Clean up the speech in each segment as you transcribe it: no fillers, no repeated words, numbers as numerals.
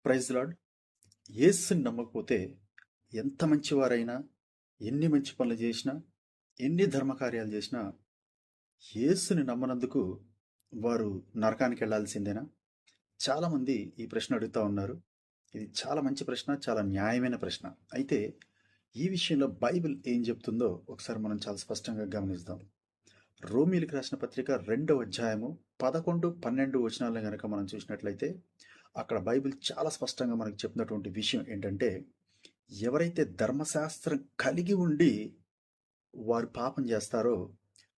Praise lord. యేసుని నమ్మకపోతే ఎంత మంచివారైనా, ఎన్ని మంచి పనులు చేసినా, ఎన్ని ధర్మకార్యాలు చేసినా, యేసుని నమ్మనందుకు వారు నరకానికి వెళ్ళాల్సిందేనా? చాలామంది ఈ ప్రశ్న అడుగుతా ఉన్నారు. ఇది చాలా మంచి ప్రశ్న, చాలా న్యాయమైన ప్రశ్న. అయితే ఈ విషయంలో బైబిల్ ఏం చెప్తుందో ఒకసారి మనం చాలా స్పష్టంగా గమనిద్దాం. రోమీయులకు రాసిన పత్రిక 2వ అధ్యాయము 11, 12 వచనాలను గనక మనం చూసినట్లయితే అక్కడ బైబిల్ చాలా స్పష్టంగా మనకు చెప్పినటువంటి విషయం ఏంటంటే, ఎవరైతే ధర్మశాస్త్రం కలిగి ఉండి వారు పాపం చేస్తారో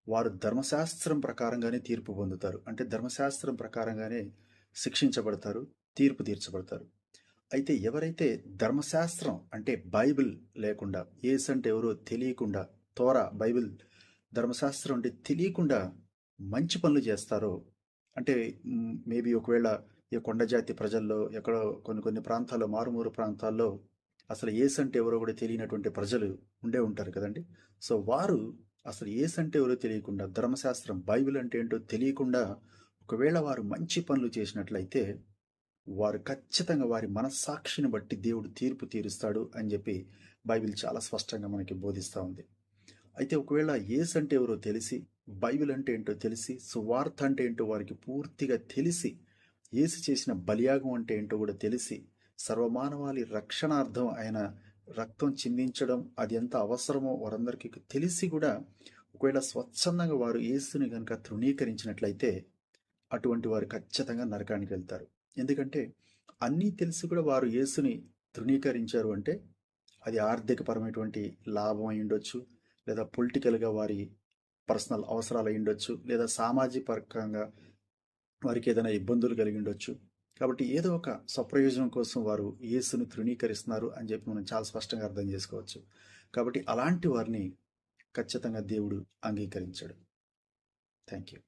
వారు ధర్మశాస్త్రం ప్రకారంగానే తీర్పు పొందుతారు. అంటే ధర్మశాస్త్రం ప్రకారంగానే శిక్షించబడతారు, తీర్పు తీర్చబడతారు. అయితే ఎవరైతే ధర్మశాస్త్రం అంటే బైబిల్ లేకుండా, యేసు అంటే ఎవరో తెలియకుండా, బైబిల్ ధర్మశాస్త్రం అంటే తెలియకుండా మంచి పనులు చేస్తారో, అంటే మేబీ ఒకవేళ ఈ కొండ జాతి ప్రజల్లో ఎక్కడో కొన్ని ప్రాంతాల్లో, మారుమూరు ప్రాంతాల్లో అసలు యేసు అంటే ఎవరో కూడా తెలియనటువంటి ప్రజలు ఉండే ఉంటారు కదండి. సో వారు అసలు యేసు అంటే ఎవరో తెలియకుండా, ధర్మశాస్త్రం బైబిల్ అంటే ఏంటో తెలియకుండా ఒకవేళ వారు మంచి పనులు చేసినట్లయితే వారు ఖచ్చితంగా వారి మనస్సాక్షిని బట్టి దేవుడు తీర్పు తీరుస్తాడు అని చెప్పి బైబిల్ చాలా స్పష్టంగా మనకి బోధిస్తూ ఉంది. అయితే ఒకవేళ యేసు అంటే ఎవరో తెలిసి, బైబిల్ అంటే ఏంటో తెలిసి, సువార్త అంటే ఏంటో వారికి పూర్తిగా తెలిసి, యేసు చేసిన బలియాగం అంటే ఏంటో కూడా తెలిసి, సర్వమానవాళి రక్షణార్థం ఆయన రక్తం చిందించడం అది ఎంత అవసరమో వారందరికీ తెలిసి కూడా ఒకవేళ స్వచ్ఛందంగా వారు యేసుని కనుక తృణీకరించినట్లయితే అటువంటి వారు ఖచ్చితంగా నరకానికి వెళ్తారు. ఎందుకంటే అన్నీ తెలిసి కూడా వారు యేసుని తృణీకరించారు అంటే అది ఆర్థికపరమైనటువంటి లాభం అయి ఉండొచ్చు, లేదా పొలిటికల్గా వారి పర్సనల్ అవసరాలు అయి ఉండొచ్చు, లేదా సామాజిక పరంగా వారికి ఏదైనా ఇబ్బందులు కలిగి ఉండొచ్చు. కాబట్టి ఏదో ఒక స్వప్రయోజనం కోసం వారు యేసుని తృణీకరిస్తున్నారు అని చెప్పి మనం చాలా స్పష్టంగా అర్థం చేసుకోవచ్చు. కాబట్టి అలాంటి వారిని ఖచ్చితంగా దేవుడు అంగీకరించాడు. Thank you.